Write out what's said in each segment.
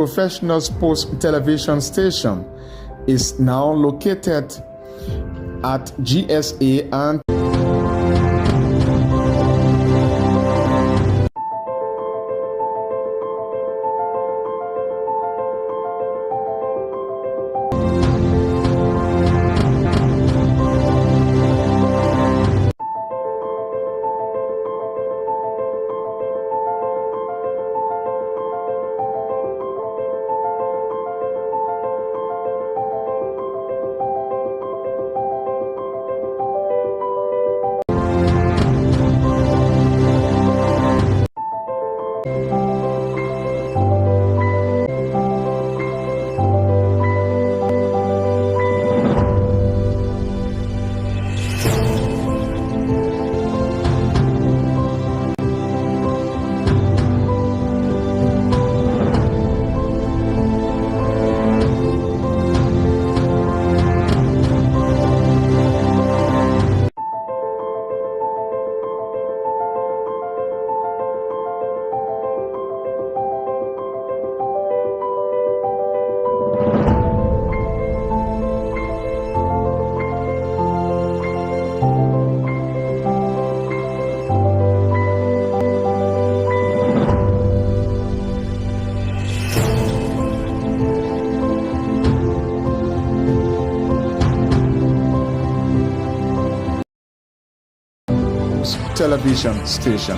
Professional sports television station is now located at GSA and television station.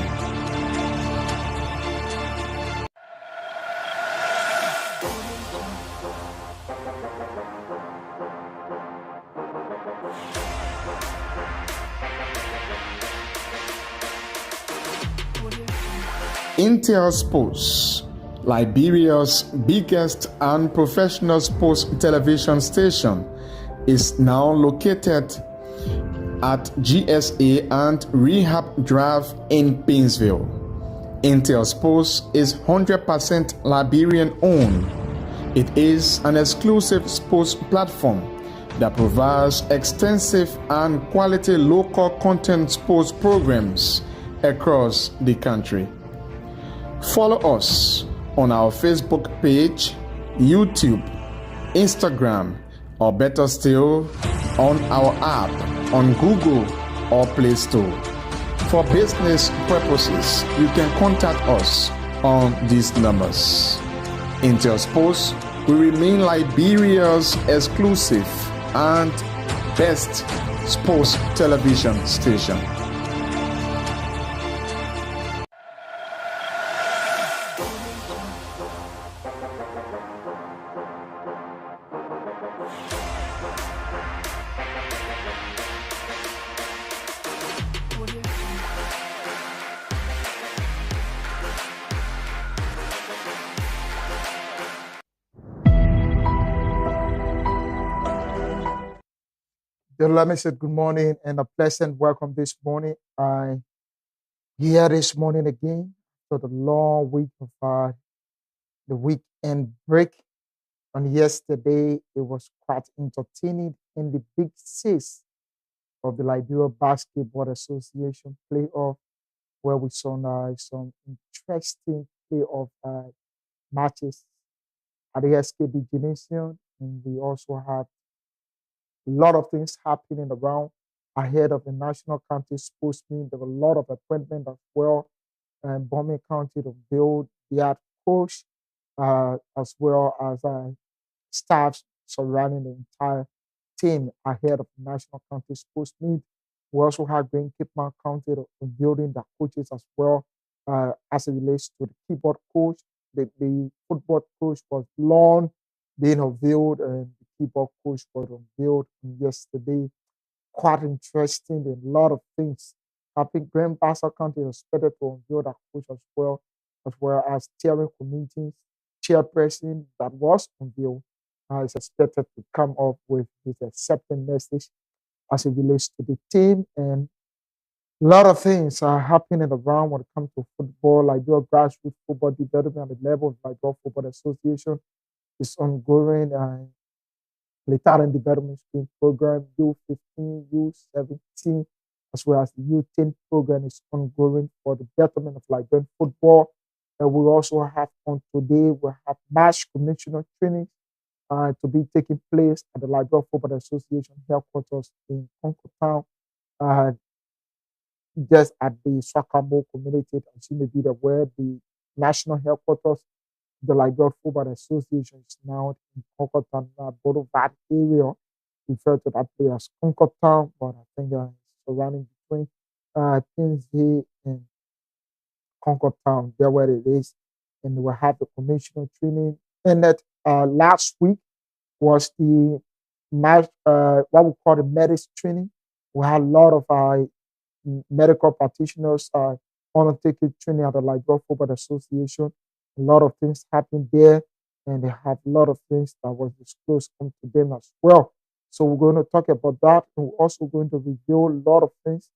Intel Sports, Liberia's biggest and professional sports television station, is now located at GSA and Rehab Drive in Painesville. Intel Sports is 100% Liberian owned. It is an exclusive sports platform that provides extensive and quality local content sports programs across the country. Follow us on our Facebook page, YouTube, Instagram, or better still, on our app on Google or Play Store. For business purposes, you can contact us on these numbers. Intel Sports will remain Liberia's exclusive and best sports television station. Let me say good morning and a pleasant welcome this morning. I here this morning again for the long week of the weekend break. On yesterday, it was quite entertaining in the Big Six of the Liberia Basketball Association playoff, where we saw some interesting playoff matches at the SKD Gymnasium, and we also had a lot of things happening around ahead of the National County Sports Meet. There were a lot of appointments as well. And Bombay County to build their coach as well as staff surrounding the entire team ahead of the National County Sports Meet. We also had Green Cape County building their coaches as well as it relates to the keyboard coach. The football coach was long being unveiled and keyboard coach was unveiled yesterday. Quite interesting. A lot of things happening. Grand Bassa County is expected to unveil that coach as well as steering committees, chairperson that was unveiled is expected to come up with his acceptance message as it relates to the team. And a lot of things are happening around when it comes to football. Liberia grassroots football development at the level of Liberia Football Association is ongoing. The Talent Development Screen Program, U15, U17, as well as the U10 program is ongoing for the betterment of Liberian football. And we also have on today, we have mass commissioner training to be taking place at the Liberia Football Association headquarters in Concord Town, uh, just at the Swakamo community. As you may be aware, the national headquarters, the Liberia Football Association, is now in Concord Town, Boulevard area, referred to that place as Concord Town, but I think it's surrounding between Kingsday and Concord Town, there where it is. And we'll have the commissioner training. And that last week was the what we call the medics training. We had a lot of medical practitioners undertaking training at the Liberia Football Association. A lot of things happened there, and they have a lot of things that was disclosed to them as well. So we're going to talk about that, and we're also going to review a lot of things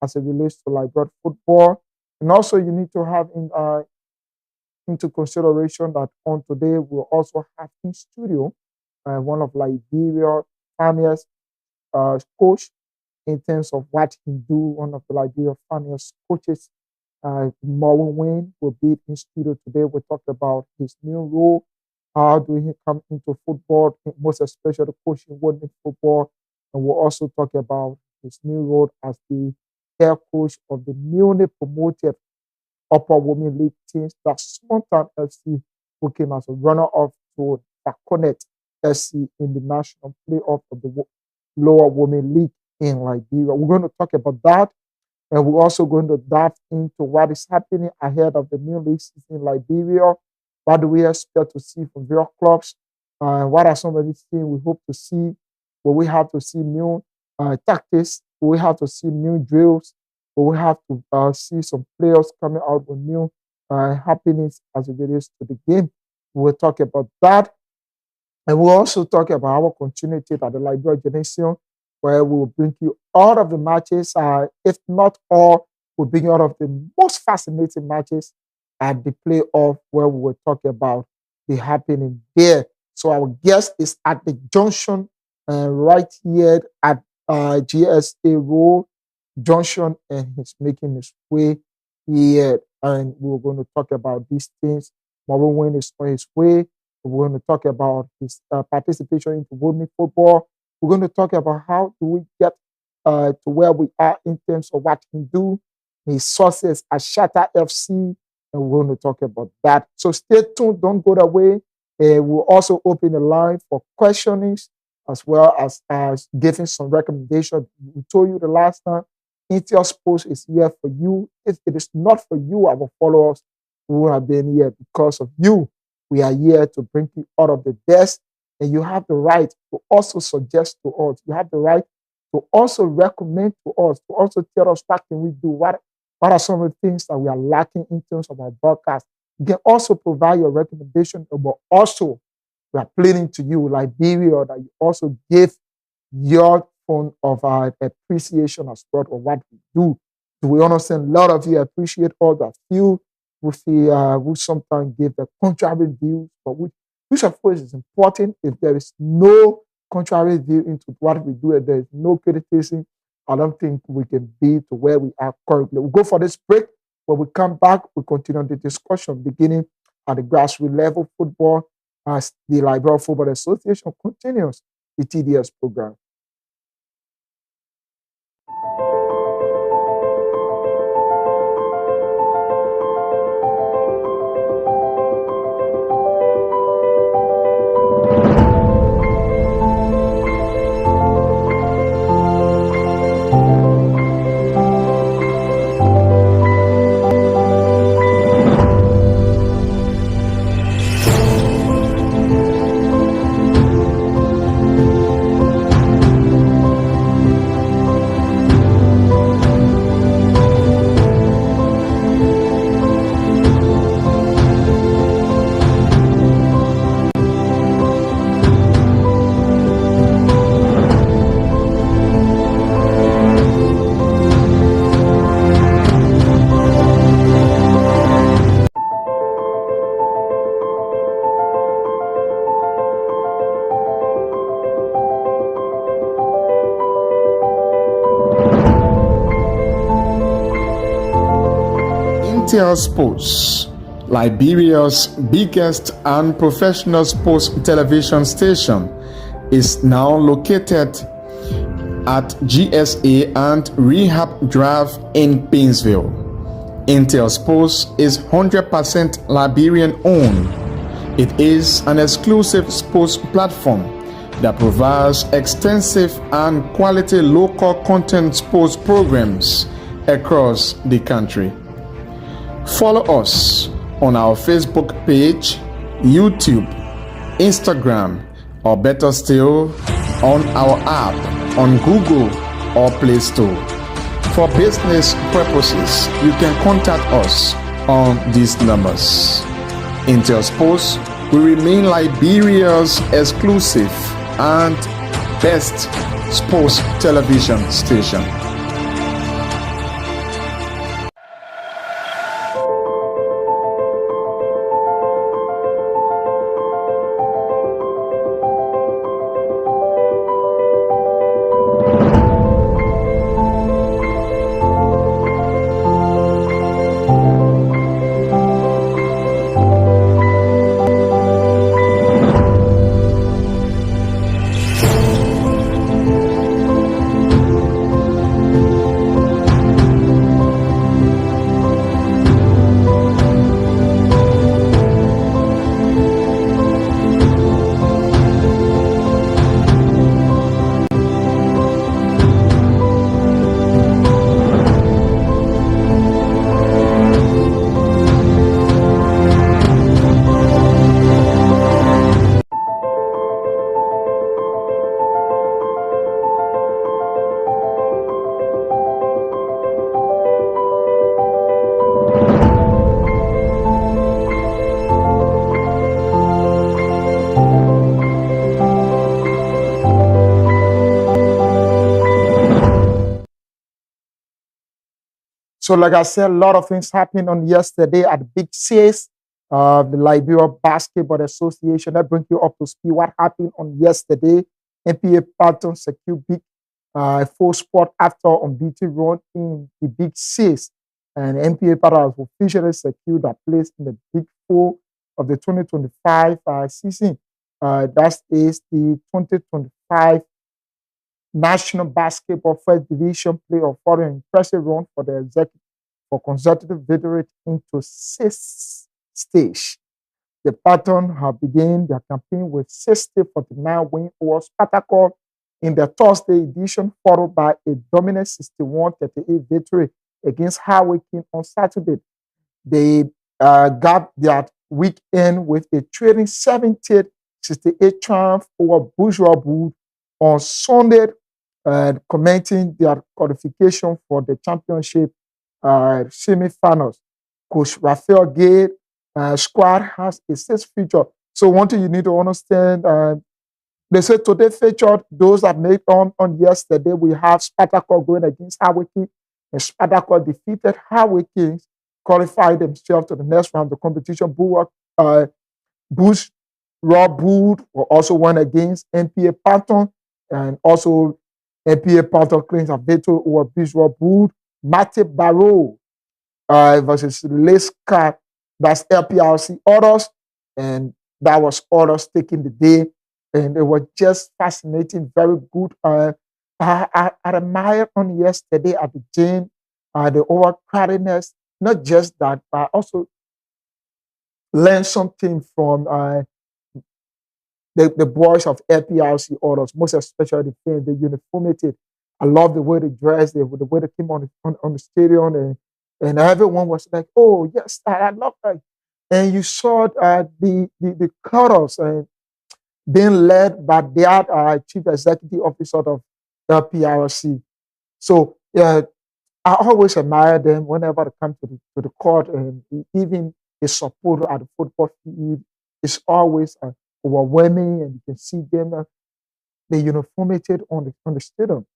as it relates to Liberia football. And also, you need to have into consideration that on today we'll also have in studio one of Liberia finest coach in terms of what he do. One of the Liberia finest coaches, Marvin Wayne, will be in studio today. We'll talk about his new role. How do he come into football, most especially coaching women football, and we'll also talk about his new role as the head coach of the newly promoted Upper Women League teams, that Small Town FC, who came as a runner-up to Taconet FC in the national playoff of the Lower Women League in Liberia. We're going to talk about that, and we're also going to dive into what is happening ahead of the new league season in Liberia. What do we expect to see from their clubs? What are some of these things we hope to see? Will we have to see new tactics? Will we have to see new drills? Will we have to see some players coming out with new happenings as it relates to the game? We'll talk about that. And we'll also talk about our continuity at the Liberia Gymnasium, where we will bring you all of the matches, if not all, we'll bring you all of the most fascinating matches at the playoff, where we will talk about the happening there. So our guest is at the junction right here at GSA Road Junction, and he's making his way here. And we're going to talk about these things. Marvin Wayne is on his way. We're going to talk about his participation into women football. We're going to talk about how do we get to where we are in terms of what he do, his sources at Shatter FC, and we're going to talk about that. So stay tuned, don't go away. We'll also open the line for questionings as well as giving some recommendations. We told you the last time, Intel's Post is here for you. If it is not for you, our followers, who have been here because of you. We are here to bring you out of the best, and you have the right to also suggest to us. You have the right to also recommend to us, to also tell us what can we do, what are some of the things that we are lacking in terms of our broadcast. You can also provide your recommendation, but also we are pleading to you, Liberia, that you also give your form of appreciation as well of what we do. Do we understand? A lot of you appreciate all that few who sometimes give the contrary views, but which of course is important. If there is no contrary view into what we do and there is no criticism, I don't think we can be to where we are currently. We'll go for this break. When we come back, we continue the discussion beginning at the grassroots level football as the Liberia Football Association continues the TDS program. Intel Sports, Liberia's biggest and professional sports television station, is now located at GSA and Rehab Drive in Painesville. Intel Sports is 100% Liberian owned. It is an exclusive sports platform that provides extensive and quality local content sports programs across the country. Follow us on our Facebook page, YouTube, Instagram, or better still, on our app on Google or Play Store. For business purposes, you can contact us on these numbers. Intel Sports will remain Liberia's exclusive and best sports television station. So, like I said, a lot of things happened on yesterday at the Big Six, the Liberia Basketball Association. That brings you up to speed. What happened on yesterday? NPA Patton secured big full spot after unbeaten run in the Big Six, and NPA Patton has officially secured a place in the Big Four of the 2025 season. That is the 2025 National Basketball First Division playoff for an impressive run for the executive for consecutive victory into sixth stage. The Patton have begun their campaign with 60-49 win over Spartacus in the Thursday edition, followed by a dominant 61-38 victory against Highway King on Saturday. They got their weekend with a trailing 70-68 triumph over Bourgeois Wood on Sunday, commenting their qualification for the championship semi-finals. Coach Raphael Gay squad has a sixth feature. So one thing you need to understand, they said today featured those that made on yesterday. We have Spartacus going against Highway King, and Spartacus defeated Highway Kings, qualified themselves to the next round of the competition. Bush Rob Wood will also won against NPA Patton, and also NPA Patton claims a veto over Bishop Wood. Matthew Barrow versus Les Cat, that's LPRC orders, and that was orders taking the day, and it was just fascinating, very good. I admired on yesterday at the gym the overcrowdedness, not just that, but I also learned something from the boys of LPRC orders, most especially the fans, the uniformity. I love the way they dressed, the way they came on the stadium, and everyone was like, "Oh yes, I love that." And you saw the colors being led by their chief executive officer of LPRC. So I always admire them whenever they come to the court, and even the support at the football field is always overwhelming, and you can see them they uniformated on the stadium.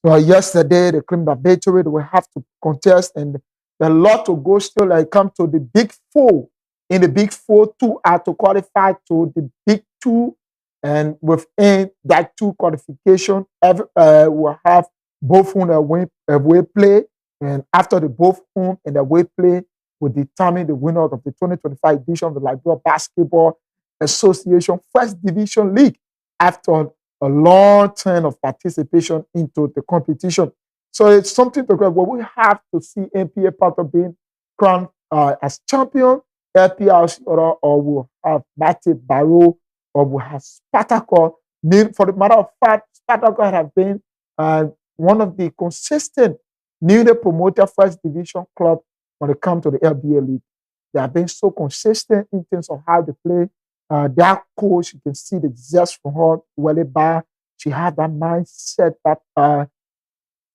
Yesterday, they claimed that victory, they will have to contest, and a lot to go still. Like come to the Big Four. In the Big Four, two are to qualify to the Big Two, and within that two qualification, will have both home and away play, and after the both home and away play, will determine the winner of the 2025 edition of the Liberia Basketball Association First Division League after a long term of participation into the competition. So it's something to go. Well, we have to see NPA part of being crowned as champion, LPRC, or we'll have Bate Barrow, or we'll have Spartaco. For the matter of fact, Spartaco have been one of the consistent newly promoted first division club when it comes to the LBA League. They have been so consistent in terms of how they play. Their coach, you can see the zest from her, Wele Ba. She had that mindset,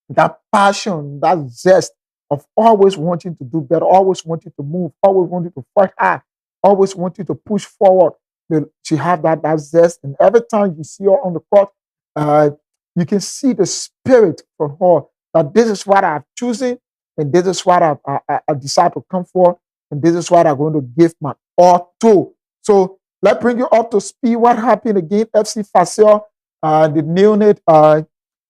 that passion, that zest of always wanting to do better, always wanting to move, always wanting to fight hard, always wanting to push forward. She had that zest, and every time you see her on the court, you can see the spirit from her that this is what I've chosen, and this is what I decide to come for, and this is what I'm going to give my all to. So let's bring you up to speed. What happened again? FC Fasel, the neonate,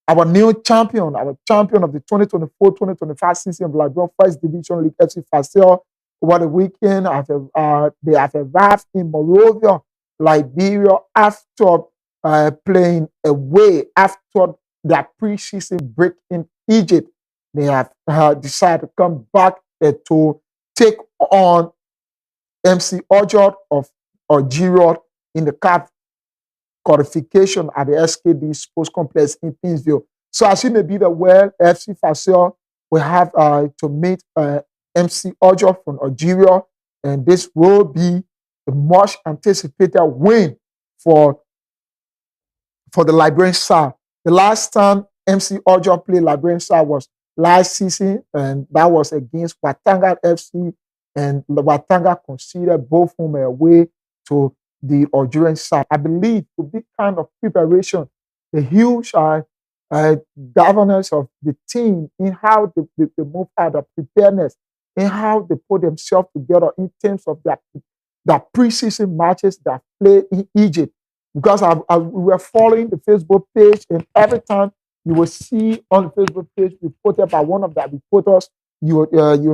our new champion, of the 2024-2025 season of Liberia First Division League, FC Fasel. Over the weekend, they have arrived in Monrovia, Liberia, after playing away after their preseason break in Egypt. They have decided to come back to take on MC Ojot of Algeria in the CAF qualification at the SKD Sports Complex in Pinsville. So as you may be aware, FC Fasel will have to meet MC Ojot from Algeria, and this will be the much anticipated win for the Liberian side. The last time MC Ojot played Liberian side was last season, and that was against Watanga FC, and the Watanga considered both home and away to the Algerian side. I believe to be kind of preparation, the huge governance of the team in how they move out of preparedness, in how they put themselves together in terms of their preseason matches that play in Egypt. Because we were following the Facebook page, and every time you will see on the Facebook page reported by one of the reporters, you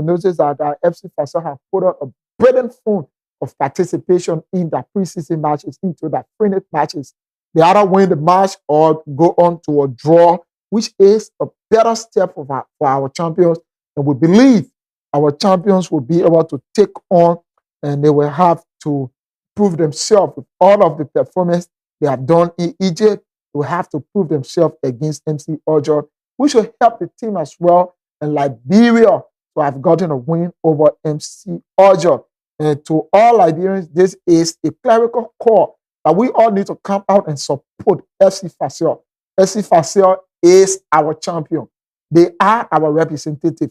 notice that FC Fasel have put out a brilliant form of participation in the preseason matches, into the friendly matches. They either win the match or go on to a draw, which is a better step for our champions. And we believe our champions will be able to take on, and they will have to prove themselves with all of the performance they have done in Egypt. They will have to prove themselves against MC Ojot, which will help the team as well. And Liberia to have gotten a win over MC Ojot. And to all Liberians, this is a clerical call that we all need to come out and support FC Fasel. FC Fasel is our champion. They are our representative.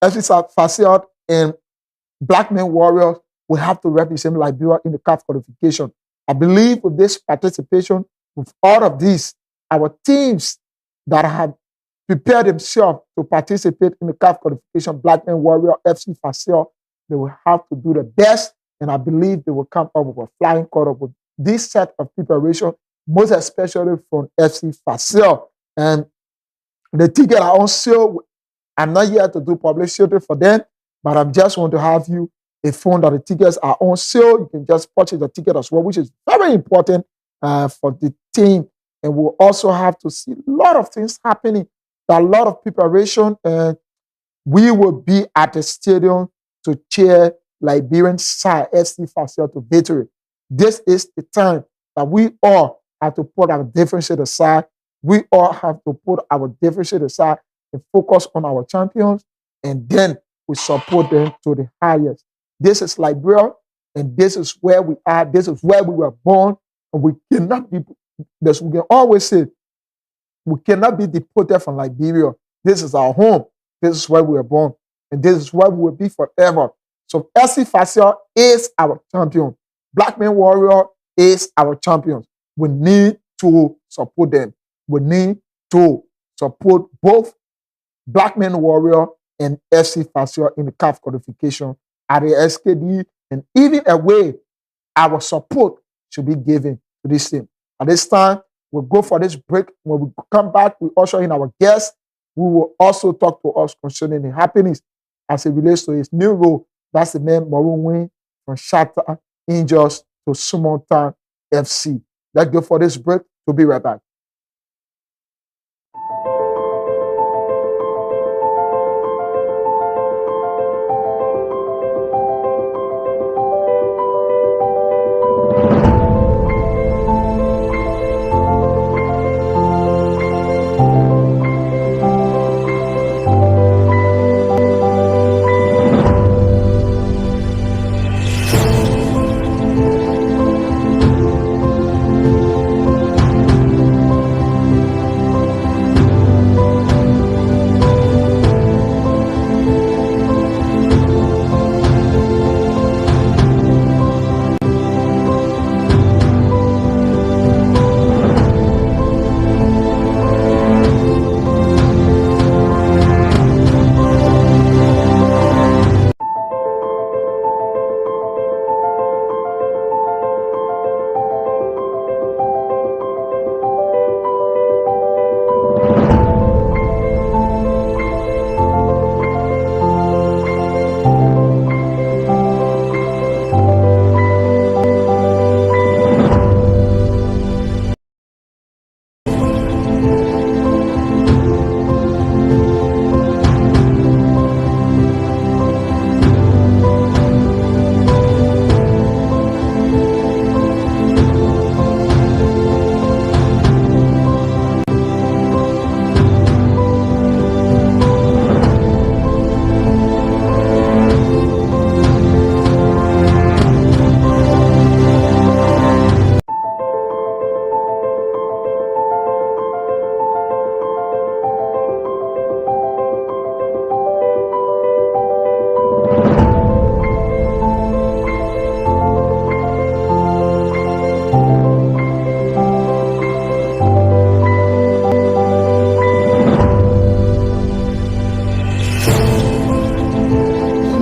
FC Fasel and Black Men Warriors will have to represent Liberia in the CAF qualification. I believe with this participation, with all of these, our teams that have prepared themselves to participate in the CAF qualification, Black Men Warrior, FC Fasel, they will have to do the best, and I believe they will come up with a flying color with this set of preparation, most especially from FC Fasel. And the tickets are on sale. I'm not here to do publicity for them, but I just want to have you informed that the tickets are on sale. You can just purchase the ticket as well, which is very important for the team. And we'll also have to see a lot of things happening, a lot of preparation, and we will be at the stadium to cheer Liberian side FC Fasel to victory. This is the time that we all have to put our differences aside. We all have to put our differences aside and focus on our champions, and then we support them to the highest. This is Liberia, and this is where we are. This is where we were born, and we cannot be, as we can always say, we cannot be deported from Liberia. This is our home. This is where we were born, and this is where we will be forever. So FC Fasel is our champion. Black Men Warrior is our champions. We need to support them. We need to support both Black Men Warrior and FC Fasel in the CAF qualification at the SKD, and even away, our support should be given to this team. At this time, we'll go for this break. When we come back, we usher in our guest, who will also talk to us concerning the happenings as it relates to his new role That's the man Maroon Wayne from Shatter Angels to Small Town FC. Let's go for this break. We'll be right back.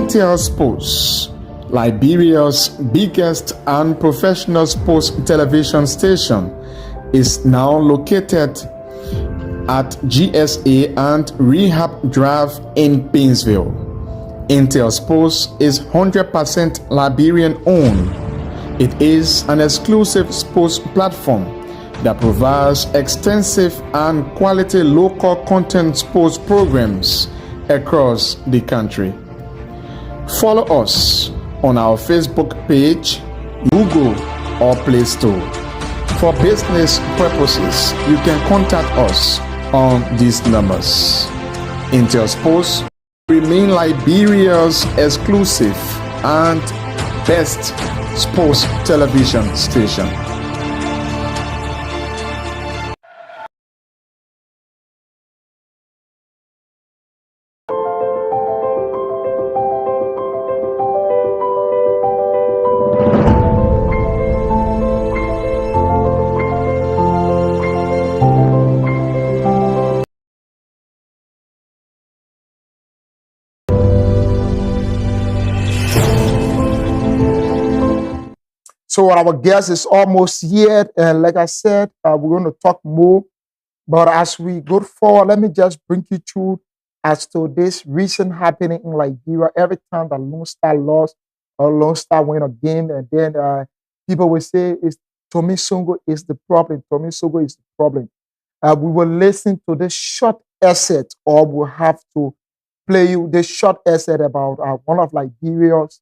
MTL Sports, Liberia's biggest and professional sports television station, is now located at GSA and Rehab Drive in Painesville. Intel Sports is 100% Liberian owned. It is an exclusive sports platform that provides extensive and quality local content sports programs across the country. Follow us on our Facebook page, Google, or Play Store. For business purposes, you can contact us on these numbers. Intel Sports remain Liberia's exclusive and best sports television station. So our guest is almost here, and like I said, we're going to talk more. But as we go forward, let me just bring you through as to this recent happening in Liberia. Every time that Lone Star lost or Lone Star win a game, and then people will say, "Is Tommy Songo is the problem? Tommy Songo is the problem." We will listen to this short essay, or we'll have to play you this short essay about one of Liberia's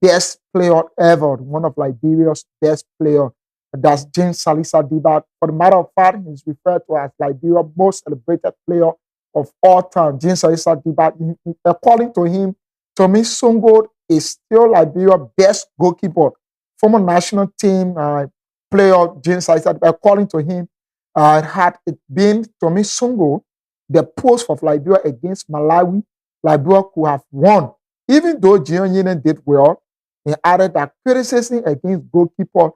best player ever, one of Liberia's best player. That's James Salisa Dibat. For the matter of fact, he's referred to as Liberia's most celebrated player of all time. James Salisa Dibat. According to him, Tommy Songo is still Liberia's best goalkeeper. Former national team player James Salisa Dibat. According to him, had it been Tommy Songo, the post of Liberia against Malawi, Liberia could have won. Even though Jian Yinen did well, he added that criticism against goalkeeper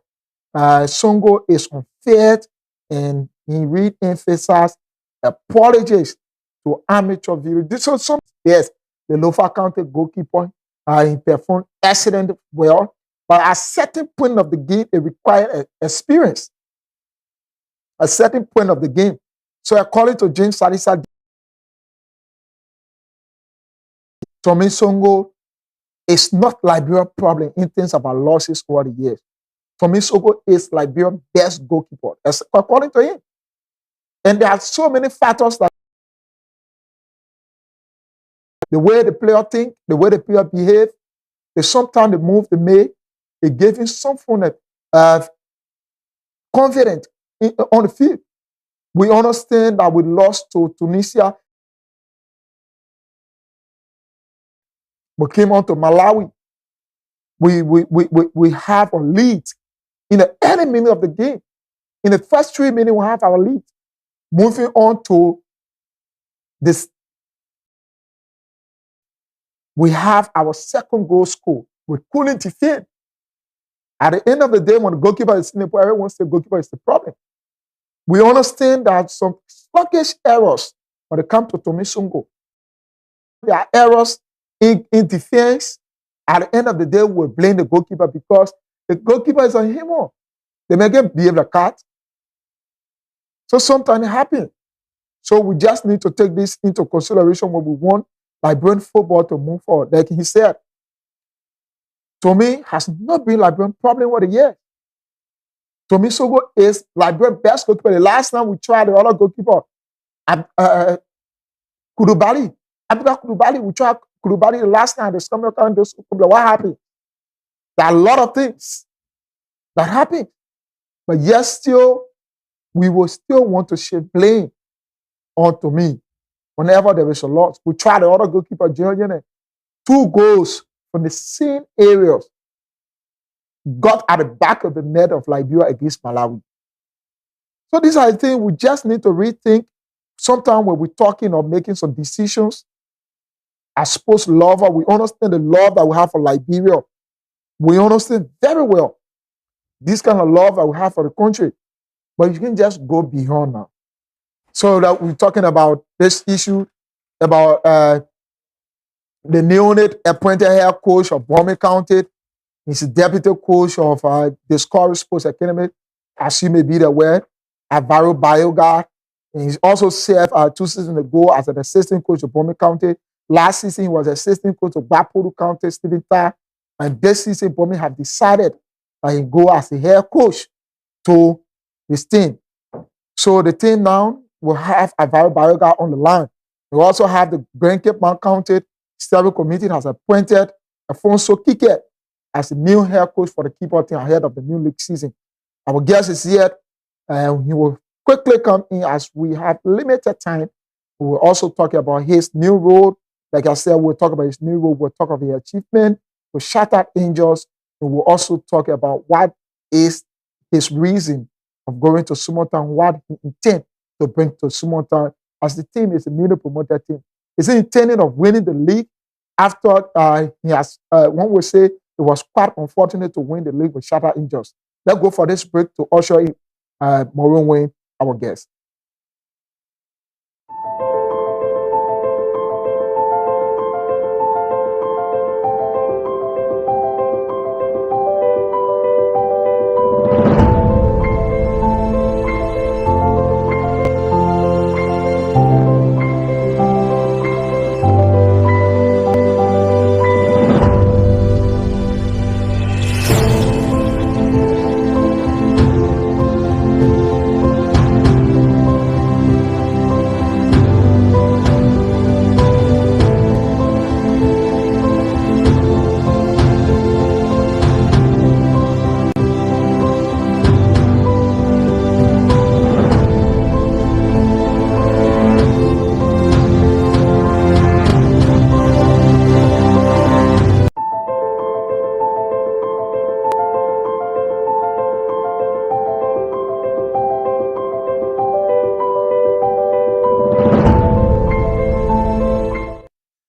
Songo is unfair, and he re-emphasized apologies to amateur viewers. So yes, the Lofa County goalkeeper, he performed excellent well, but at a certain point of the game, it required experience. A certain point of the game. So according to James Salisa, Tommy Songo It's not Liberia's problem in terms of our losses over the years. Tommy Soko is Liberia's best goalkeeper, according to him. And there are so many factors that the way the player think, the way the player behave, sometimes the move they make, it gave him some form of confidence on the field. We understand that we lost to Tunisia. We came on to Malawi. We have a lead in the early minute of the game. In the first 3 minutes, we have our lead. Moving on to this, we have our second goal score. We couldn't defend. At the end of the day, when the goalkeeper is in the point, everyone says goalkeeper is the problem. We understand that some sluggish errors when it comes to Tommy Songo. There are errors in defense. At the end of the day, we blame the goalkeeper because the goalkeeper is on him. They make him behave like a cat. So sometimes it happens. So we just need to take this into consideration when we want Liberian football to move forward. Like he said, Tommy has not been Liberian problem over the years. Tommy Sogo is Liberian best goalkeeper. The last time we tried the other goalkeeper, Kudubali. Abdullah Kudubali, we tried Kudubali the last time. What happened? There are a lot of things that happened. But yes, still, we will still want to shift blame onto me whenever there is a loss. We tried the other goalkeeper, Junior, 2 goals from the same areas got at the back of the net of Liberia against Malawi. So these are the things we just need to rethink. Sometimes when we're talking or making some decisions, as sports lover, we understand the love that we have for Liberia. We understand very well this kind of love that we have for the country. But you can just go beyond now. So that we're talking about this issue about the neonate appointed head coach of Bomi County. He's the deputy coach of Discovery Sports Academy, as you may be aware, Alvaro Bioga. And he's also served 2 seasons ago as an assistant coach of Bomi County. Last season, he was assistant coach of Bapuru County, Stephen Tar. And this season, Bomi have decided that he go as a head coach to his team. So the team now will have Alvaro Bioga on the line. We also have the Grand Cape Mount County Steering Committee has appointed Afonso Kike as the new head coach for the keeper team ahead of the new league season. Our guest is here, and he will quickly come in as we have limited time. We will also talk about his new role. Like I said, we'll talk about his new role. We'll talk about his achievement. We'll shout out Angels. And we'll also talk about what is his reason of going to Sumotown, what he intends to bring to Sumotown, as the team is a newly promoted team. Is he intending of winning the league after he has, one would say, it was quite unfortunate to win the league with Shatter Angels. Let's go for this break to usher in Maureen Wayne, our guest.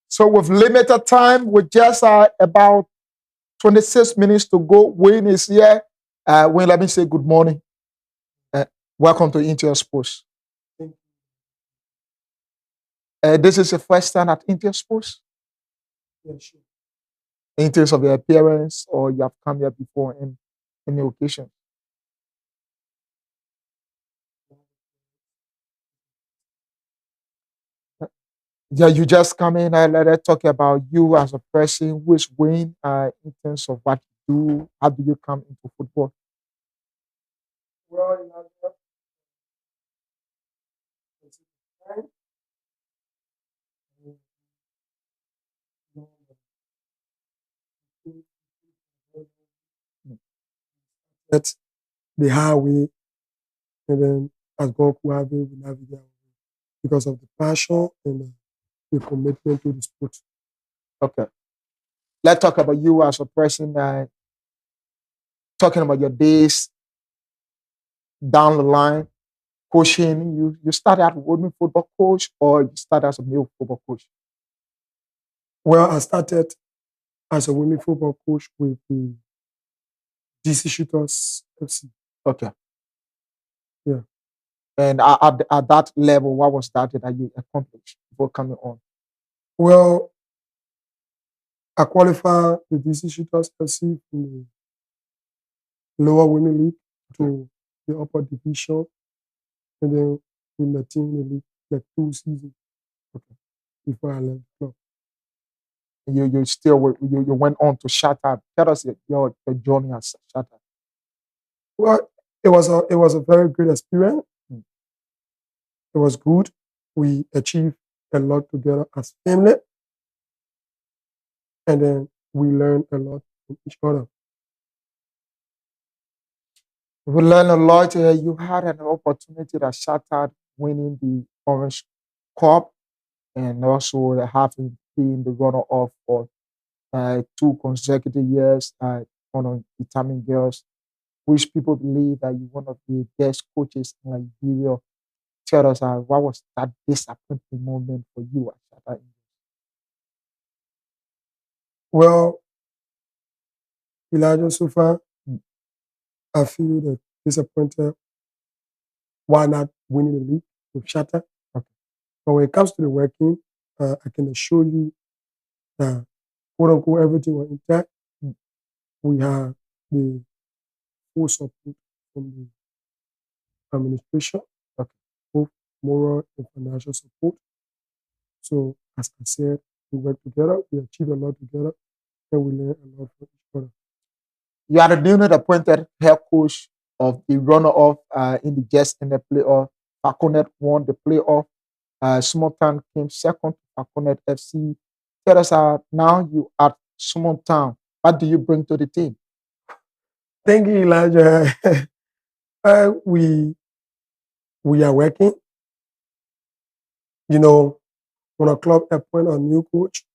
So with limited time, with just about 26 minutes to go, Wayne is here. Wayne, let me say good morning. Welcome to Intel Sports. This is your first time at Intel Sports? Yeah, sure. In terms of your appearance, or you have come here before in any occasion? Yeah, you just come in and let us talk about you as a person who is winning in terms of what you do. How do you come into football? Well, in Nigeria, it's time, and, you know, that's the highway, and then as God could have it, we navigate our way because of the passion and the commitment to the sport. Okay. Let's talk about you as a person, talking about your days down the line, coaching. You started as a women football coach or you started as a male football coach? Well, I started as a women football coach with the DC Shooters FC. Okay. Yeah. And at that level, what was that you accomplished before coming on? Well, I qualified the DC Shooters FC from the lower women league to the upper division, and then we met in the league like 2 seasons before I left the club. You still you went on to Shatter. Tell us your journey at Shatter. Well, it was a very great experience. Mm. It was good. We achieved a lot together as family, and then we learned a lot from each other. We learned a lot. You had an opportunity that Shatter winning the Orange Cup and also having been the runner-up for 2 consecutive years on Determined Girls, which people believe that you're one of the best coaches in Liberia. Tell us what was that disappointing moment for you at Shatter? Well, Elijah, so far, Mm. I feel that disappointed. Why not winning the league with Shatter? Okay. But when it comes to the working, I can assure you that quote unquote everything was intact. Mm. We have the full support from the administration, Okay. both moral and financial support. So, as I said, we work together, we achieve a lot together, and we learn a lot from each other. You are the newly appointed head coach of the runner-up in the Jets in the playoff. Falconet won the playoff. Small Town came second to Falconet FC. Tell us now you at Small Town. What do you bring to the team? Thank you, Elijah. We are working. You know, when a club appoint a new coach,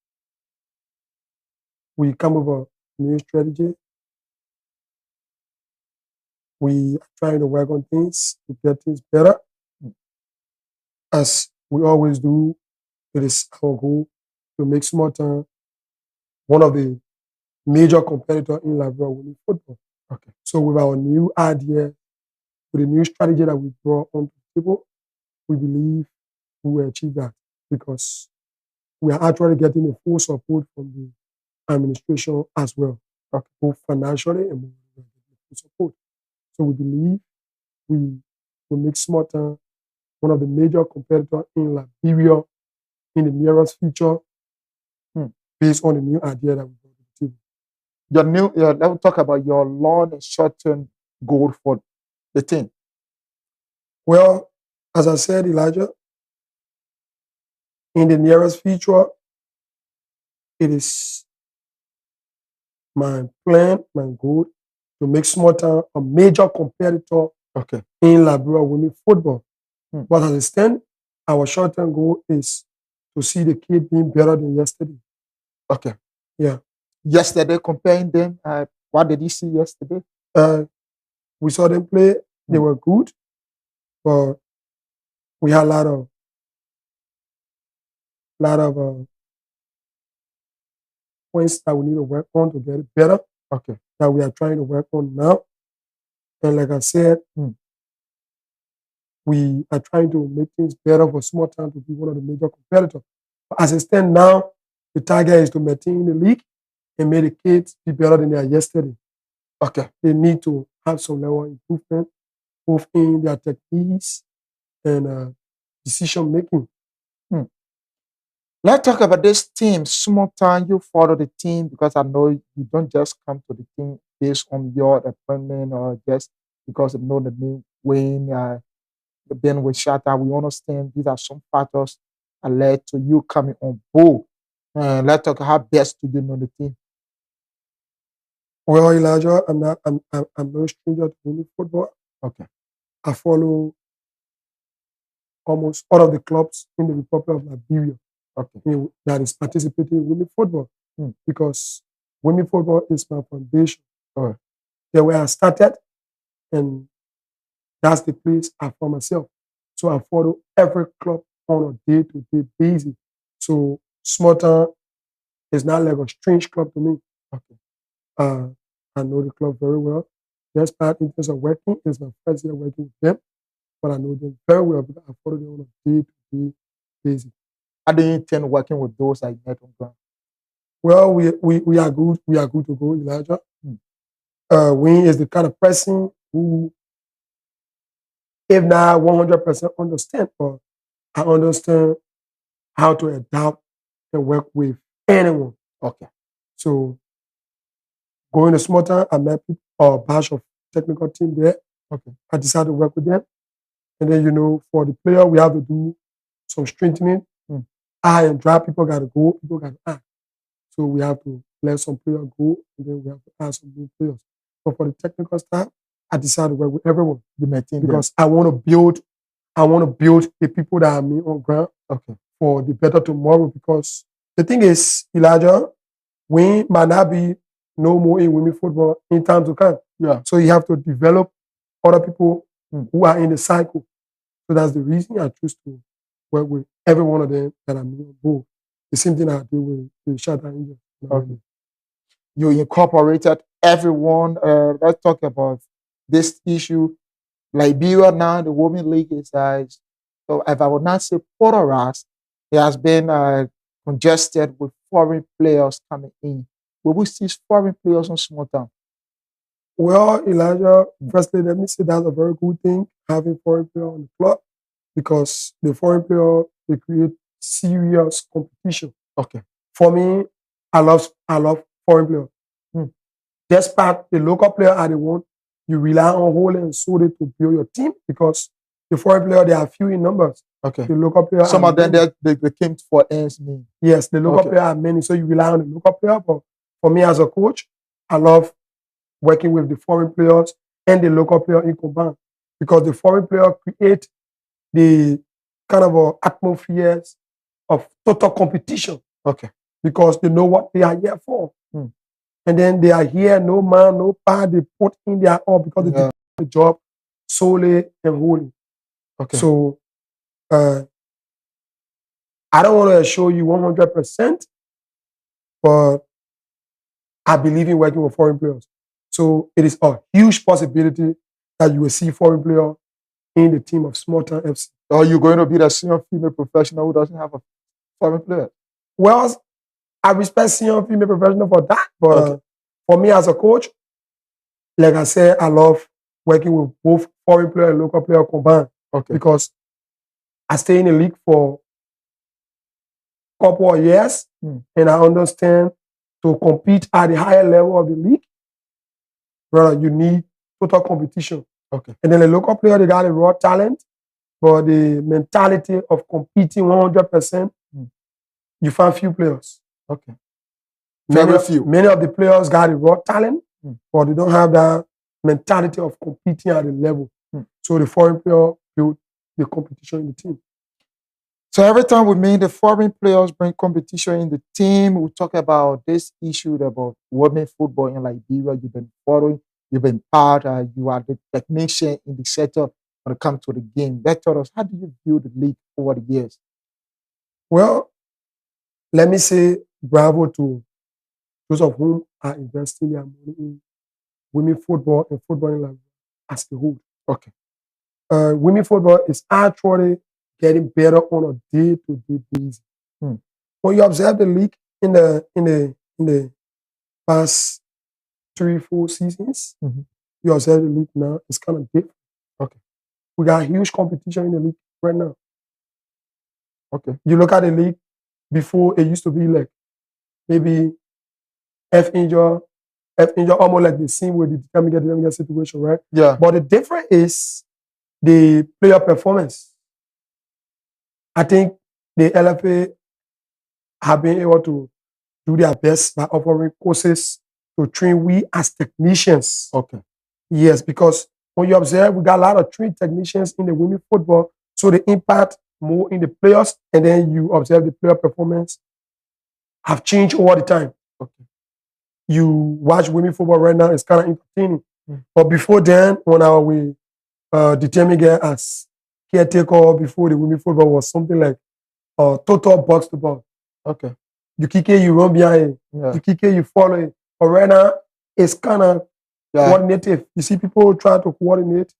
we come with a new strategy. We are trying to work on things to get things better. As we always do, it is our goal to make Small Town one of the major competitors in Liberia winning football. Okay. So with our new idea, with the new strategy that we brought onto the table, we believe we will achieve that because we are actually getting the full support from the administration as well, both financially and morally, full support. So we believe we will make Small Town one of the major competitors in Liberia in the nearest future, based on the new idea that we brought to the table. Let me talk about your long and short-term goal for the team. Well, as I said, Elijah, in the nearest future, it is my plan, my goal, to make Small Town a major competitor in Liberia women football. But as it stands, our short-term goal is to see the kid being better than yesterday. Okay. Yeah. Yesterday, comparing them, what did you see yesterday? We saw them play. They were good, but we had a lot of points that we need to work on to get it better. Okay. That we are trying to work on now. And like I said, we are trying to make things better for Small Town to be one of the major competitors. But as it stands now, the target is to maintain the league and make the kids be better than they are yesterday. Okay. They need to have some level of improvement, both in their techniques and decision making. Let's talk about this team. Small time you follow the team because I know you don't just come to the team based on your appointment or just because you know the name Wayne, being with Shatta. We understand these are some factors that led to you coming on board. Let's talk how best do you know the team? Well, Elijah, I'm no stranger to women football. Okay. I follow almost all of the clubs in the Republic of Liberia Okay. that is participating in women football Hmm. because women football is my foundation. Alright. There where I started, and that's the place I found myself. So I follow every club on a day-to-day basis. So Smarter is not like a strange club to me. Okay. I know the club very well. Yes, part in terms of working, it's my first year working with them, but I know them very well because I follow them on a day-to-day basis. How do you intend working with those I met on ground? Well, we are good. We are good to go, Elijah. Wayne is the kind of person who, if not 100% understand, but I understand how to adapt and work with anyone. Okay. So going to Smarter, I met a batch of technical team there. Okay. I decided to work with them. And then, for the player, we have to do some strengthening. High and dry, people got to go, people got to act. So we have to let some players go, and then we have to add some new players. But for the technical staff, I decided to work with everyone. You maintain because I want to build the people that are me on ground for the better tomorrow. Because the thing is, Elijah, we might not be no more in women football in time to come. Yeah. So you have to develop other people who are in the cycle. So that's the reason I choose to work with every one of them that I'm on board. The same thing I did with the Shatta Angel. Okay. You incorporated everyone. Let's talk about this issue. Liberia now, the Women League is, so if I would not say polarized, it has been congested with foreign players coming in. Will we see foreign players on small town? Well, Elijah, firstly, let me say that's a very good thing, having foreign players on the club, because the foreign player, they create serious competition. Okay. For me, I love foreign players. Despite the local player are the one you rely on wholly and solely to build your team, because the foreign player, they are few in numbers. Okay. The local player, some of them they came for ends meet. Yes, the local player are many, so you rely on the local player. But for me as a coach, I love working with the foreign players and the local player in combined, because the foreign player create the kind of atmospheres of total competition. Okay. Because they know what they are here for. And then they are here, no man, no power, they put in their all because they do the job solely and wholly. Okay. So I don't want to assure you 100%, but I believe in working with foreign players. So it is a huge possibility that you will see foreign player in the team of Smarter FC. Are you going to be the senior female professional who doesn't have a foreign player? Well, I respect senior female professional for that, but for me as a coach, like I said, I love working with both foreign player and local player combined. Okay. Because I stay in the league for a couple of years, and I understand to compete at the higher level of the league, brother, you need total competition. Okay. And then the local player, they got a raw talent, but the mentality of competing 100%, you find few players. Okay. Many of the players got a raw talent, but they don't have that mentality of competing at a level. So the foreign player build the competition in the team. So every time we meet, the foreign players bring competition in the team. We talk about this issue about women football in Liberia. You've been following, you've been part, you are the technician in the setup when it comes to the game. That taught us, how do you view the league over the years? Well, let me say bravo to those of whom are investing their money in women football and football in Liberia as a whole. Okay. Women football is actually getting better on a day-to-day basis. When you observe the league in the past 3-4 seasons, you observe the league now, it's kind of different. Okay. We got huge competition in the league right now. Okay. You look at the league before it used to be like maybe F injure, almost like the same way the determine situation, right? Yeah. But the difference is the player performance. I think the LFA have been able to do their best by offering courses to train we as technicians. Okay. Yes, because when you observe, we got a lot of trained technicians in the women football, so the impact more in the players, and then you observe the player performance have changed over the time. Okay. You watch women football right now, it's kind of entertaining. Mm. But before then, when I was determined as caretaker before the women football was something like total box to box. Okay. You kick it, you run behind it. Yeah. You kick it, you follow it. But right now, it's kind of coordinative. You see people try to coordinate.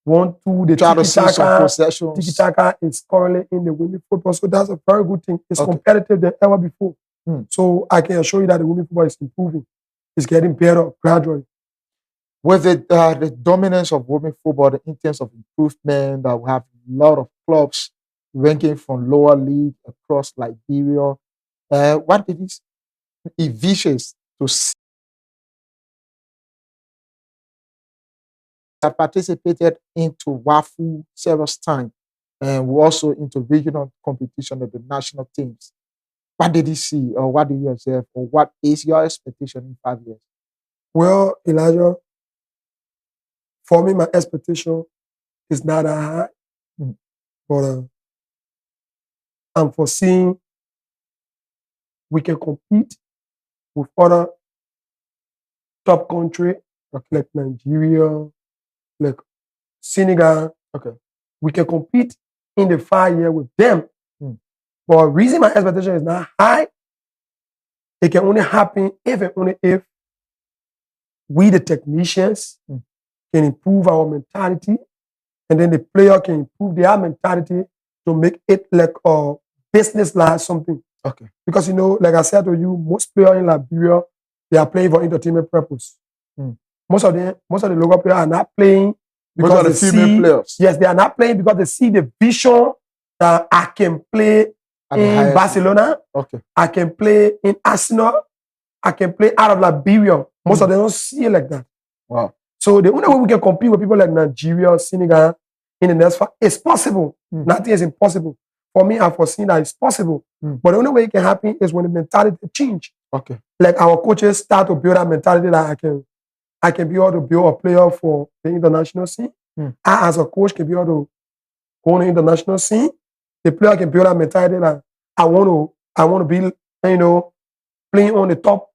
1, 2, the Try to see some possessions. tiki-taka is currently in the women football. So that's a very good thing. It's Okay. competitive than ever before. Mm. So I can assure you that the women football is improving. It's getting better gradually. With the dominance of women football, the instance of improvement, that we have a lot of clubs ranking from lower league across Liberia. What it is vicious to see. I participated into WAFU several times, and we also into regional competition of the national teams. What did you see, or what did you observe, or what is your expectation in 5 years? Well, Elijah, for me, my expectation is not that high, but I'm foreseeing we can compete with other top country like Nigeria, like Senegal. Okay. We can compete in the 5 year with them. But the reason my expectation is not high, it can only happen if and only if we, the technicians, can improve our mentality, and then the player can improve their mentality to make it like a business like something. Okay. Because, like I said to you, most players in Liberia, they are playing for entertainment purpose. Most of the local players are not playing because the female players. Yes, they are not playing because they see the vision that I can play in Barcelona. Okay. I can play in Arsenal. I can play out of Liberia. Most of them don't see it like that. Wow. So the only way we can compete with people like Nigeria, Senegal in the next 5 is possible. Nothing is impossible. For me, I foresee that it's possible. But the only way it can happen is when the mentality change. Okay. Like our coaches start to build that mentality that I can be able to build a player for the international scene. I, as a coach, can be able to go on the international scene. The player can build that mentality that I want to be, playing on the top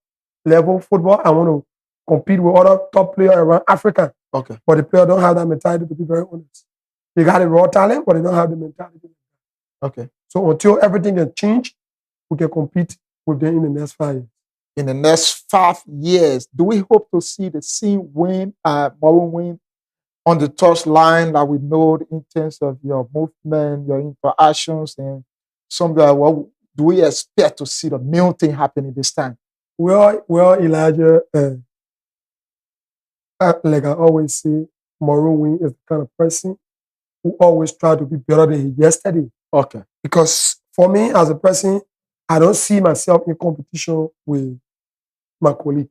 level football. I want to compete with other top players around Africa. Okay. But the player don't have that mentality, to be very honest. They got the raw talent, but they don't have the mentality. Okay. So until everything can change, we can compete with them in the next 5 years. In the next 5 years, do we hope to see the same win, Maroon win, on the touch line that we know in terms of your movement, your interactions, and something? What do we expect to see the new thing happening this time? Well, Elijah, like I always say, Maroon Wing is the kind of person who always try to be better than yesterday. Okay. Because for me, as a person, I don't see myself in competition with my colleague.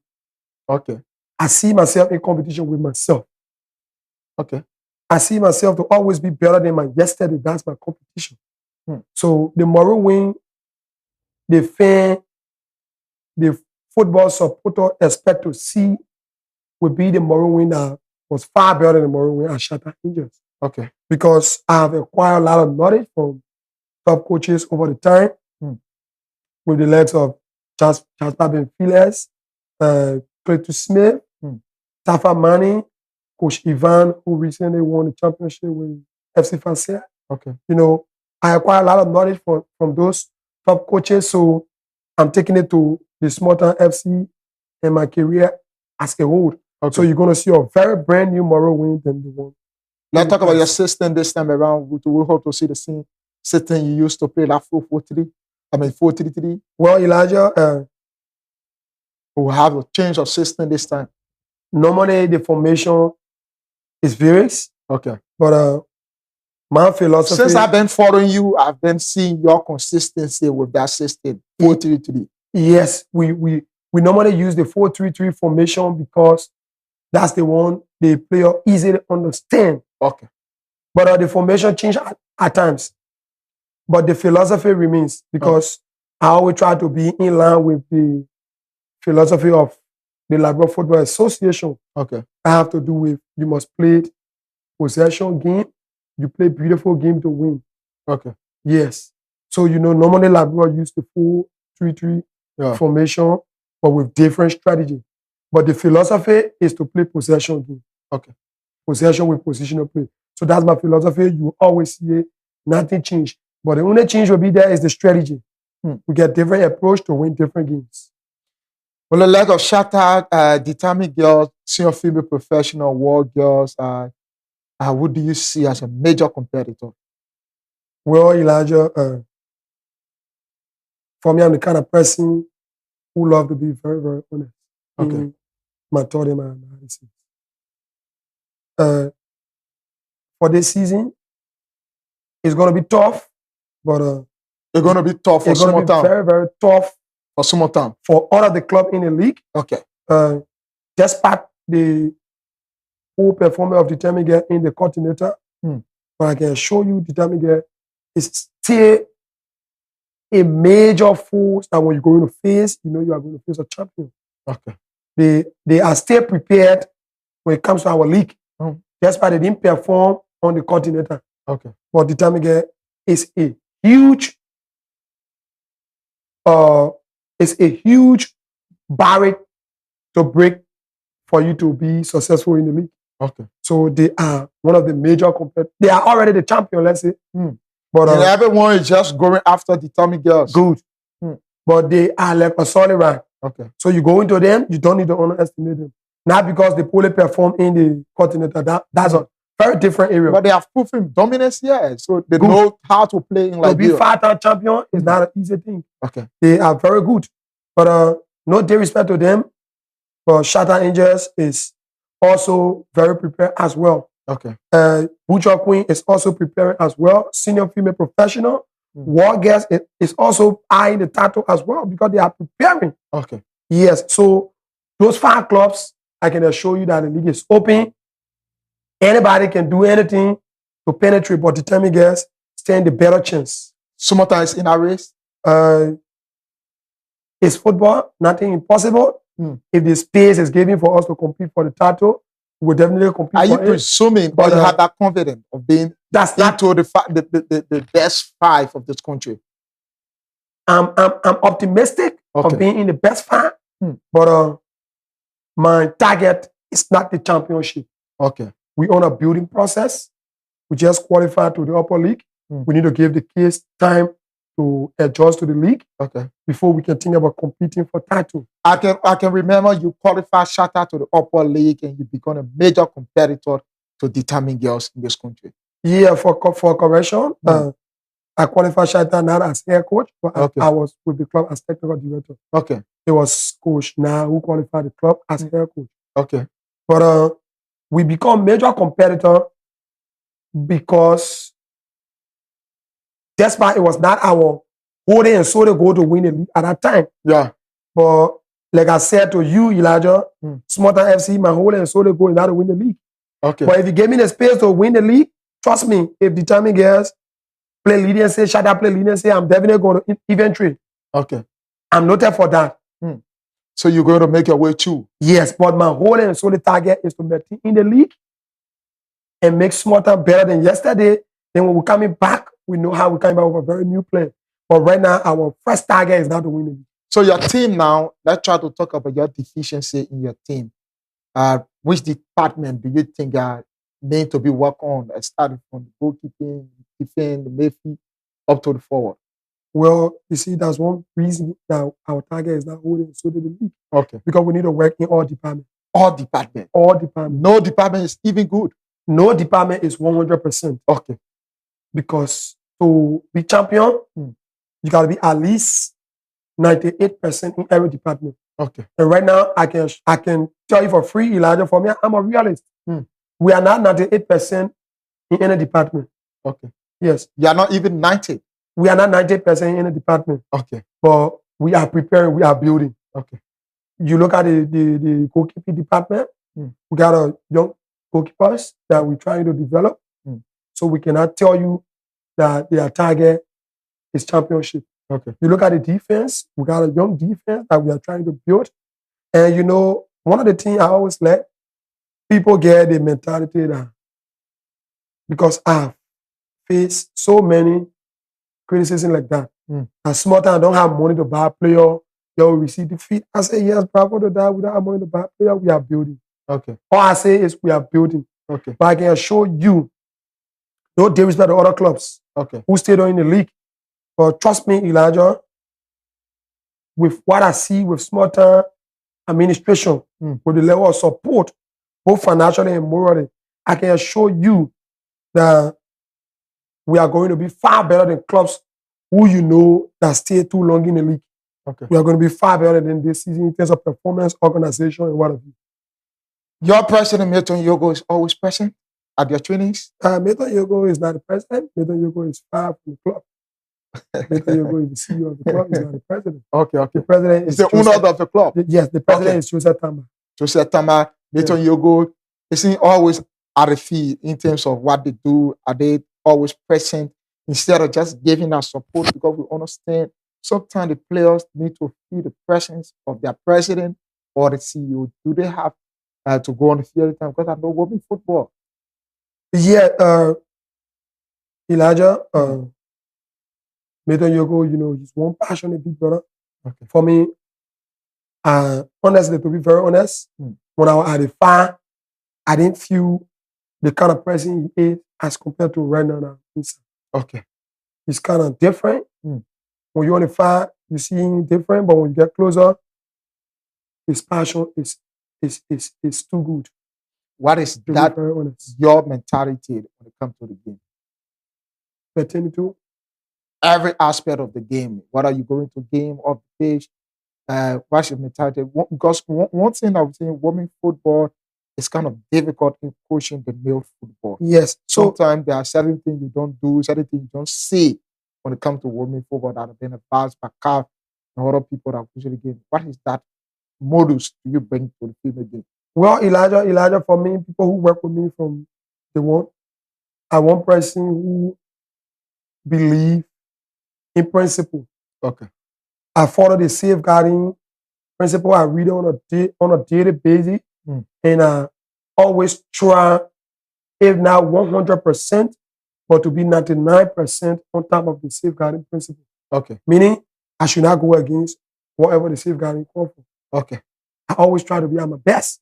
Okay. I see myself in competition with myself. Okay. I see myself to always be better than my yesterday. That's my competition. So the Maroon Wing, the fan, the football supporter expect to see will be the Maroon Wing that was far better than the Maroon Wing at Shatter Angels. Okay. Because I have acquired a lot of knowledge from top coaches over the time, with the likes of Charles Babin Philes, Cletus Smith, Tafa Manning, Coach Ivan, who recently won the championship with FC Fancer. Okay. I acquired a lot of knowledge from those top coaches, so I'm taking it to the small town FC in my career as a whole. Okay. So you're going to see a very brand new Maroon Wing than the one. Let's talk about your system this time around. We hope to see the same system you used to play, like 4-4-3. 4-3-3. Well, Elijah, we'll have a change of system this time. Normally, the formation is varies. Okay. But My philosophy. Since I've been following you, I've been seeing your consistency with that system. 4-3-3. Yes, we normally use the 4-3-3 formation because that's the one the player easily understand. Okay. But the formation change at times. But the philosophy remains because I always try to be in line with the philosophy of the Liberia Football Association. Okay. I have to do with you must play possession game. You play beautiful game to win. Okay. Yes. So, normally Liberia use the 4-3-3 formation, but with different strategy. But the philosophy is to play possession game. Okay. Possession with positional play. So that's my philosophy. You always see it. Nothing changed. But the only change will be there is the strategy. We get different approach to win different games. Well, a lot of shout out, determined girls, senior female professional, world girls. Who do you see as a major competitor? Well, Elijah, for me, I'm the kind of person who love to be very, very honest in my thought and my analysis. For this season, it's going to be tough, but it's going to be tough for it's going to be very, very tough for Sumotan. For all of the club in the league. Okay. Despite the poor performance of the Determined in the Continental, but I can show you the Determined is still a major force that when you're going to face, you are going to face a champion. Okay. They are still prepared when it comes to our league. Despite they didn't perform on the Continental. Okay. But Determined is a huge barrier to break for you to be successful in the league. Okay. So they are one of the major competitors. They are already the champion, let's say. But everyone is just going after Determined girls. Good. But they are like a solid rank. Okay. So you go into them, you don't need to underestimate them. Not because they poorly perform in the Continental. That's a very different area. But they have proven dominance here. So they know how to play in Liberia. To be five-time champion is not an easy thing. Okay. They are very good. But no disrespect to them. But Shatter Angels is also very prepared as well. Okay. Butcher Queen is also preparing as well. Senior female professional. War Girls is also eyeing the title as well because they are preparing. Okay. Yes. So those 5 clubs, I can assure you that the league is open. Anybody can do anything to penetrate, but Determined Girls stand the better chance. Sometimes in our race? It's football, nothing impossible. If the space is given for us to compete for the title, we'll definitely compete. Are you presuming that you have that confidence of being into the best 5 of this country? I'm optimistic of being in the best 5, but my target is not the championship. Okay. We own a building process. We just qualified to the upper league. We need to give the kids time to adjust to the league. Okay. Before we can think about competing for title. I can remember you qualified Shatter to the upper league and you become a major competitor to Determined girls in this country. Yeah, for correction, I qualified Shatter not as head coach, but I was with the club as technical director. Okay. It was Coach Na who qualified the club as head coach. Okay. But we become major competitor because despite it was not our wholly and solely goal to win the league at that time. Yeah. But like I said to you, Elijah, Smarter FC, my wholly and solely goal is not to win the league. Okay. But if you give me the space to win the league, trust me, if Determined Girls play leniency, Shatter play leniency, I'm definitely going to infantry. Okay. I'm noted for that. So you're going to make your way too? Yes, but my whole and solely target is to maintain in the league and make Smarter better than yesterday. Then when we're coming back, we know how we're coming back with a very new plan. But right now, our first target is not to win the league. So your team now, let's try to talk about your deficiency in your team. Which department do you think are need to be worked on, starting from the goalkeeping, defense, the midfield, up to the forward? Well, you see, that's one reason that our target is not holding so to the league. Okay. Because we need to work in all departments. All departments? All departments. No department is even good? No department is 100%. Okay. Because to be champion, you got to be at least 98% in every department. Okay. And right now, I can tell you for free, Elijah, for me, I'm a realist. We are not 98% in any department. Okay. Yes. You are not even 90. We are not 90% in the department, Okay. but we are preparing, we are building. Okay. You look at the goalkeeping department, Mm. we got a young goalkeepers that we're trying to develop. Mm. So we cannot tell you that their target is championship. Okay. You look at the defense, we got a young defense that we are trying to build. And you know, one of the things I always let people get the mentality that because I've faced so many criticism like that. Mm. At small time, I don't have money to buy a player, they will receive defeat. I say, yes, bravo to that. We don't have money to buy a player, we are building. Okay. All I say is we are building. Okay. But I can assure you, no disrespect to other clubs Okay. who stayed on in the league. But trust me, Elijah, with what I see with small time administration, with the level of support, both financially and morally, I can assure you that we are going to be far better than clubs who you know that stay too long in the league. Okay. We are going to be far better than this season in terms of performance, organization, and what have you. Your president, Milton Yogo, is always present at your trainings? Milton Yogo is not the president. Milton Yogo is far from the club. Milton Yogo is the CEO of the club. He's not the president. Okay, okay. The president Is is the owner of the club? Yes, the president Okay. is Joseph Tamba. Joseph Tama, Milton Yogo, isn't always at the field in terms of what they do? Are they always present instead of just giving us support? Because we understand sometimes the players need to feel the presence of their president or the CEO. Do they have to go on the field every time? Because I know women football. Yeah, Elijah, Milton Yogo, you know, he's one passionate big brother. Okay. For me, honestly, to be very honest, when I was at the farm, I didn't feel the kind of person he is as compared to right now. Okay. He's kind of different. When you're on the farm, you see him different, but when you get closer, his passion is too good. What is To that be very honest. your mentality when it comes to the game? Pertaining to Every aspect of the game, whether you go into game off the pitch, what's your mentality? Because one thing I would say, women football is kind of difficult in coaching the male football. yes. So Sometimes there are certain things you don't do, certain things you don't say when it comes to women football that have been advised by CAF and other people that coach the game. What is that modus do you bring to the female game? well, Elijah, for me, people who work with me from the one, I one person who believe in principle. Okay. I follow the safeguarding principle. I read it on a daily basis, and I always try, if not 100%, but to be 99% on top of the safeguarding principle. Okay. Meaning, I should not go against whatever the safeguarding call for. Okay. I always try to be at my best.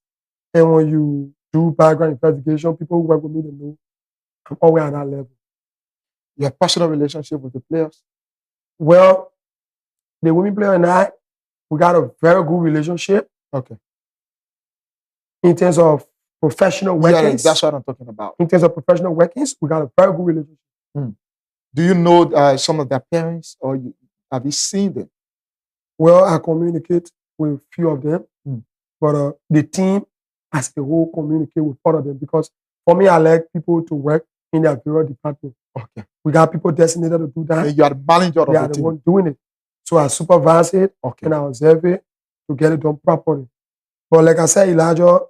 And when you do background investigation, people who work with me, they know I'm always at that level. Your personal relationship with the players? Well, the women player and I, we got a very good relationship. Okay. In terms of professional workings. Yeah, that's what I'm talking about. In terms of professional workings, we got a very good relationship. Do you know some of their parents or have you seen them? Well, I communicate with a few of them, but the team as a whole communicate with all of them because for me, I like people to work in their various departments. Okay. We got people designated to do that. And you are the manager of They are the the team. one doing it. So I supervise it Okay. and I observe it to get it done properly. But like I said, Elijah,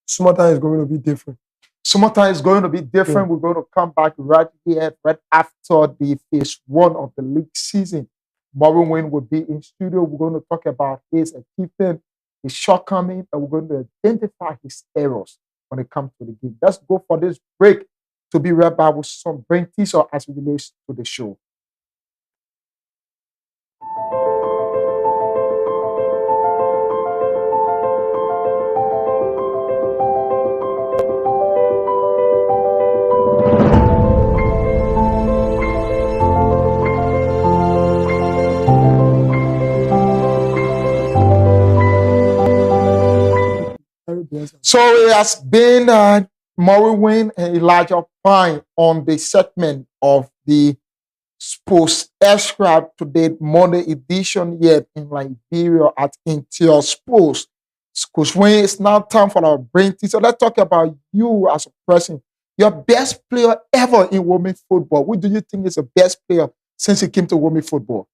summertime is going to be different. Summertime is going to be different. We're going to come back right here, right after the phase 1 of the league season. Maureen Wayne will be in studio. We're going to talk about his achievement, his shortcoming, and we're going to identify his errors when it comes to the game. Let's go for this break to be right back with some brain teaser as it relates to the show. So it has been Maureen Wayne and Elijah Pine on the segment of the Sports Extra Today Monday edition here in Liberia at Intel Sports. Coach Wayne, it's now time for our brain teaser. So let's talk about you as a person, your best player ever ever in women football. Who do you think is the best player since he came to women football?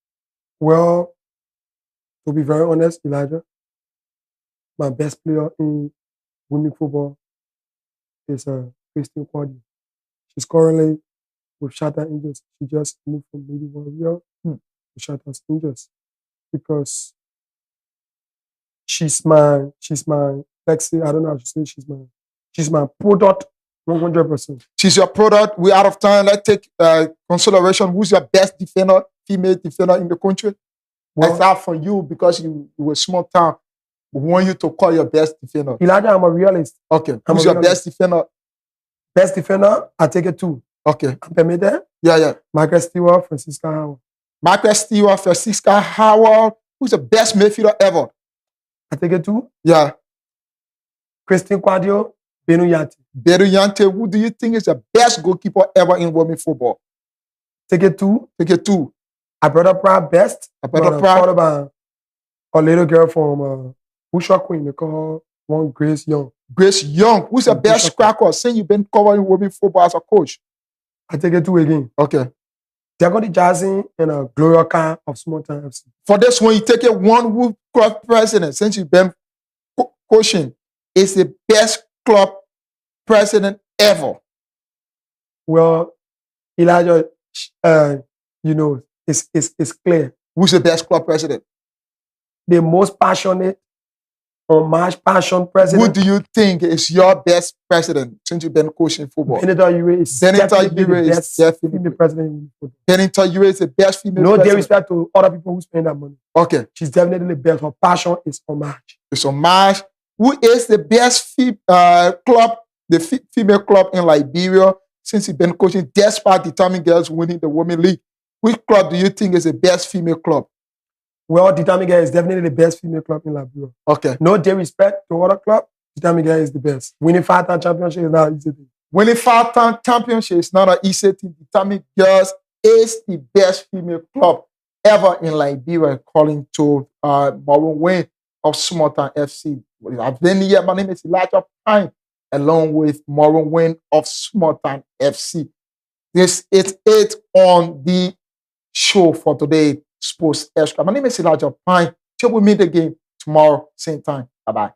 Well, to be very honest, Elijah, my best player in women football is Christine Quadri. She's currently with Shatter Angels. She just moved from Lady Warrior to Shatter Angels because she's my, like say, I don't know how to say, she's my product 100%. She's your product. We're out of time. Let's take consideration. Who's your best defender, female defender in the country? Well, Except for you, because you were small town. We want you to call your best defender. Elijah, I'm a realist. Okay. I'm Who's a your best defender? Best defender, I take it two. Okay. Permitted? Yeah. Michael Stewart, Francisca Howard. Michael Stewart, Francisca Howard. Who's the best midfielder ever? I take it two. Yeah. Christine Quadio, Benu Yati. Beru Yante. Who do you think is the best goalkeeper ever in women football? Take it two. Take it two. I brought up Proud best. I brought up Proud. Followed by a little girl from Busha Queen. They call one Grace Young. Grace Young. Who's the best striker since you've been covering women football as a coach? I take it two again. Okay. Diago Jazzy and Gloria Khan of Small Town FC. For this one, you take it one who club president since you've been coaching is the best club president ever. Well, Elijah, it's clear. Who's the best club president? The most passionate, unmatched passion president. Who do you think is your best president since you've been coaching football? Benita Ure is definitely the best definitely female president in football. Benita Ure is the best female No president. disrespect to other people who spend that money. Okay. She's definitely the best. Her passion is unmatched. It's unmatched. Who is the best club, the female club in Liberia since you've been coaching despite Determined Girls winning the Women League? Which club do you think is the best female club? Well, Determined Girl is definitely the best female club in Liberia. Okay. No disrespect to other club, Determined Girl is the best. Winning 5-time championship is not an easy thing. Winning 5-time championship is not an easy thing. Determined Girls is the best female club ever in Liberia, according to Maureen Wayne of Small Town FC. I've been here. My name is Elijah Pine, along with Maureen Wayne of Small Town FC. This is it on the show for today, Sports Extra. My name is Elijah Pine. Till we meet again tomorrow, same time. Bye-bye.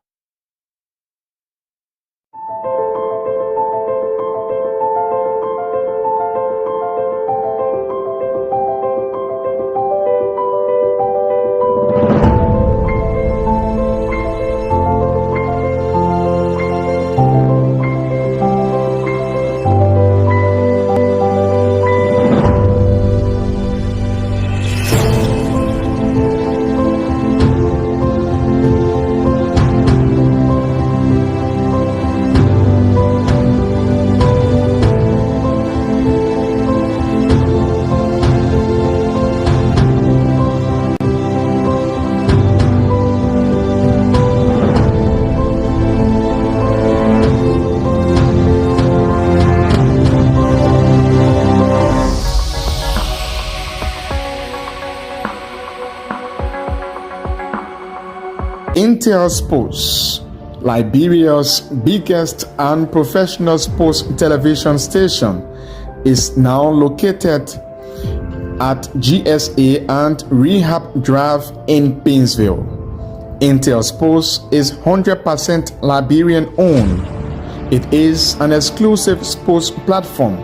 Intel Sports, Liberia's biggest and professional sports television station, is now located at GSA and Rehab Drive in Painesville. Intel Sports is 100% Liberian owned. It is an exclusive sports platform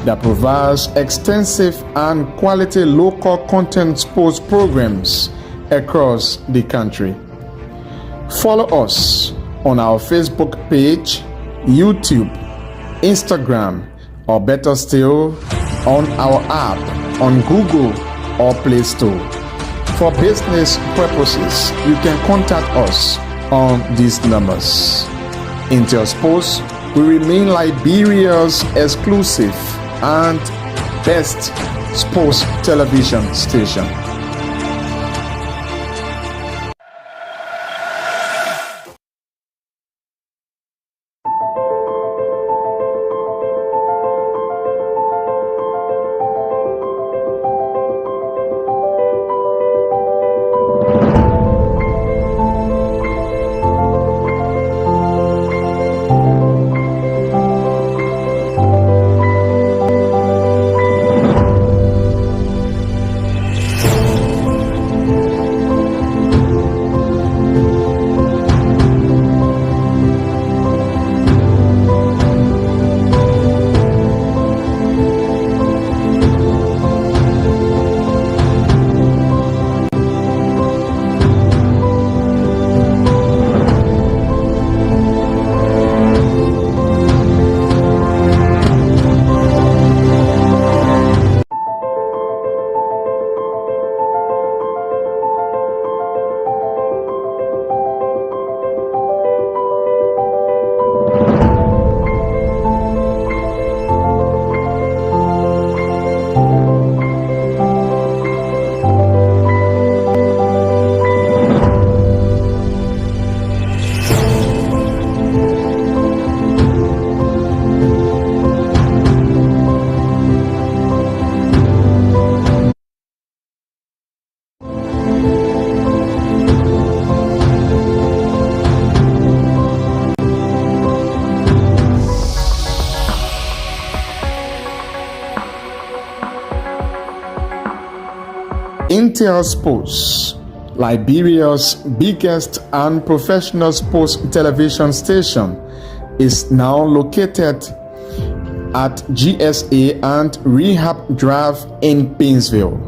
that provides extensive and quality local content sports programs across the country. Follow us on our Facebook page, YouTube, Instagram, or better still, on our app on Google or Play Store. For business purposes, you can contact us on these numbers. Intel Sports will remain Liberia's exclusive and best sports television station. Intel Sports, Liberia's biggest and professional sports television station, is now located at GSA and Rehab Drive in Painesville.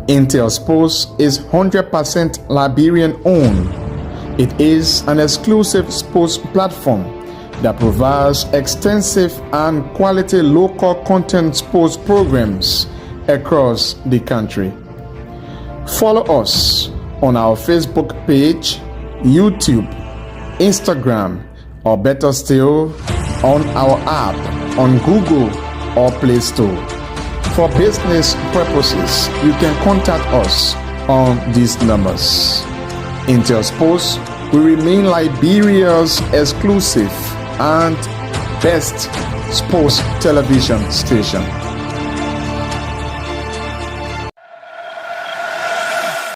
Intel Sports is 100% Liberian owned. It is an exclusive sports platform that provides extensive and quality local content sports programs across the country. Follow us on our Facebook page, YouTube, Instagram, or better still, on our app on Google or Play Store. For business purposes, you can contact us on these numbers. Intel Sports will remain Liberia's exclusive and best sports television station.